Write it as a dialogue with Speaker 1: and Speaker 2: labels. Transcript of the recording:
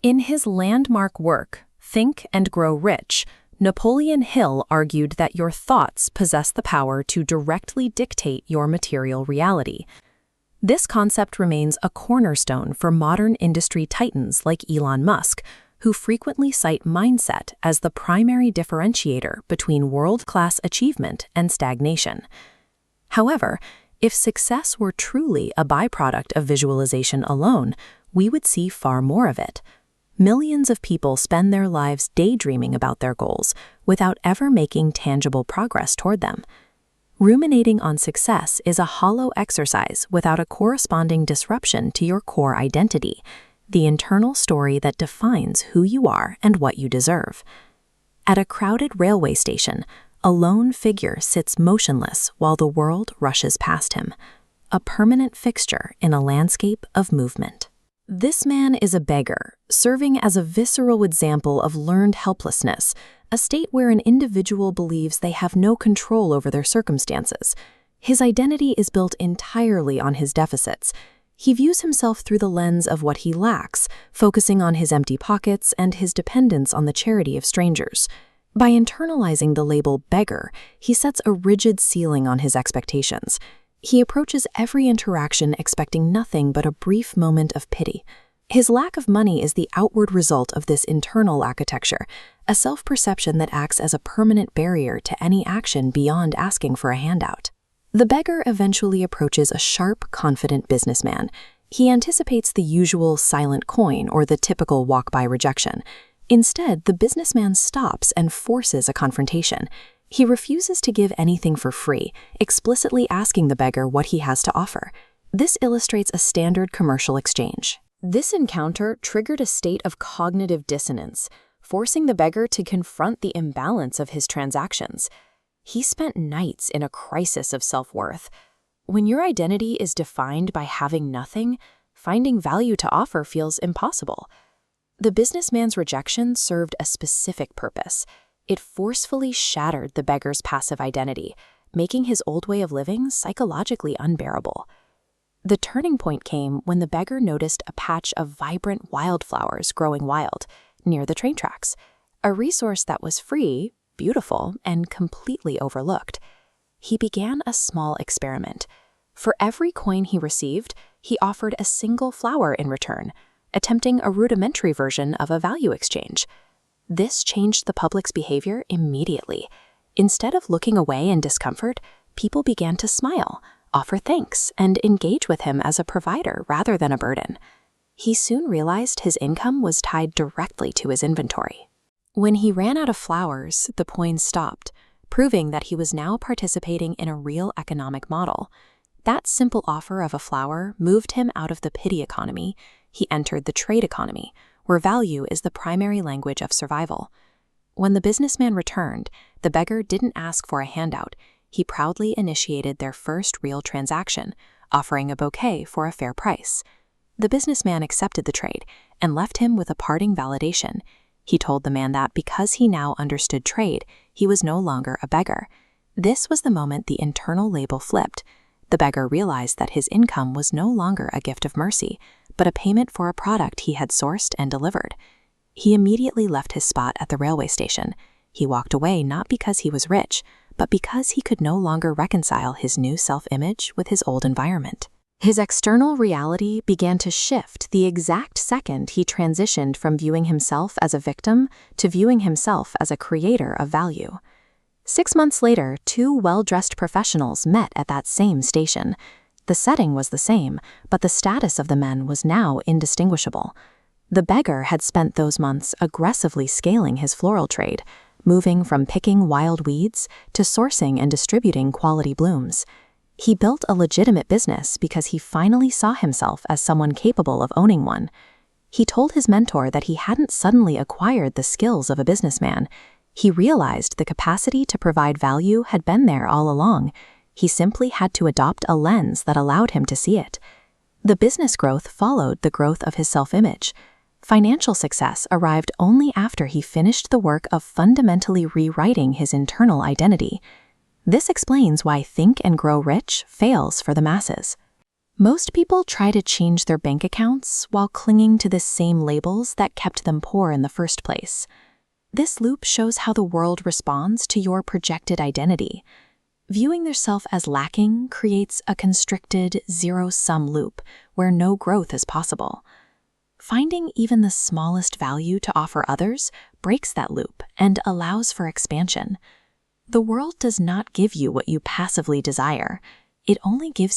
Speaker 1: In his landmark work, Think and Grow Rich, Napoleon Hill argued that your thoughts possess the power to directly dictate your material reality. This concept remains a cornerstone for modern industry titans like Elon Musk, who frequently cite mindset as the primary differentiator between world-class achievement and stagnation. However, if success were truly a byproduct of visualization alone, we would see far more of it. Millions of people spend their lives daydreaming about their goals without ever making tangible progress toward them. Ruminating on success is a hollow exercise without a corresponding disruption to your core identity, the internal story that defines who you are and what you deserve. At a crowded railway station, a lone figure sits motionless while the world rushes past him, a permanent fixture in a landscape of movement. This man is a beggar, serving as a visceral example of learned helplessness, a state where an individual believes they have no control over their circumstances. His identity is built entirely on his deficits. He views himself through the lens of what he lacks, focusing on his empty pockets and his dependence on the charity of strangers. By internalizing the label beggar, he sets a rigid ceiling on his expectations. He approaches every interaction expecting nothing but a brief moment of pity. His lack of money is the outward result of this internal architecture, a self-perception that acts as a permanent barrier to any action beyond asking for a handout. The beggar eventually approaches a sharp, confident businessman. He anticipates the usual silent coin or the typical walk-by rejection. Instead, the businessman stops and forces a confrontation. He refuses to give anything for free, explicitly asking the beggar what he has to offer. This illustrates a standard commercial exchange. This encounter triggered a state of cognitive dissonance, forcing the beggar to confront the imbalance of his transactions. He spent nights in a crisis of self-worth. When your identity is defined by having nothing, finding value to offer feels impossible. The businessman's rejection served a specific purpose. It forcefully shattered the beggar's passive identity, making his old way of living psychologically unbearable. The turning point came when the beggar noticed a patch of vibrant wildflowers growing wild near the train tracks, a resource that was free, beautiful, and completely overlooked. He began a small experiment. For every coin he received, he offered a single flower in return, attempting a rudimentary version of a value exchange. This changed the public's behavior immediately. Instead of looking away in discomfort, people began to smile, offer thanks, and engage with him as a provider rather than a burden. He soon realized his income was tied directly to his inventory. When he ran out of flowers, the coin stopped, proving that he was now participating in a real economic model. That simple offer of a flower moved him out of the pity economy. He entered the trade economy, where value is the primary language of survival. When the businessman returned, the beggar didn't ask for a handout. He proudly initiated their first real transaction, offering a bouquet for a fair price. The businessman accepted the trade and left him with a parting validation. He told the man that because he now understood trade, he was no longer a beggar. This was the moment the internal label flipped. The beggar realized that his income was no longer a gift of mercy, but a payment for a product he had sourced and delivered. He immediately left his spot at the railway station. He walked away not because he was rich, but because he could no longer reconcile his new self-image with his old environment. His external reality began to shift the exact second he transitioned from viewing himself as a victim to viewing himself as a creator of value. 6 months later, 2 well-dressed professionals met at that same station. The setting was the same, but the status of the men was now indistinguishable. The beggar had spent those months aggressively scaling his floral trade, moving from picking wild weeds to sourcing and distributing quality blooms. He built a legitimate business because he finally saw himself as someone capable of owning one. He told his mentor that he hadn't suddenly acquired the skills of a businessman. He realized the capacity to provide value had been there all along. He simply had to adopt a lens that allowed him to see it. The business growth followed the growth of his self-image. Financial success arrived only after he finished the work of fundamentally rewriting his internal identity. This explains why Think and Grow Rich fails for the masses. Most people try to change their bank accounts while clinging to the same labels that kept them poor in the first place. This loop shows how the world responds to your projected identity. Viewing yourself as lacking creates a constricted, zero-sum loop where no growth is possible. Finding even the smallest value to offer others breaks that loop and allows for expansion. The world does not give you what you passively desire. It only gives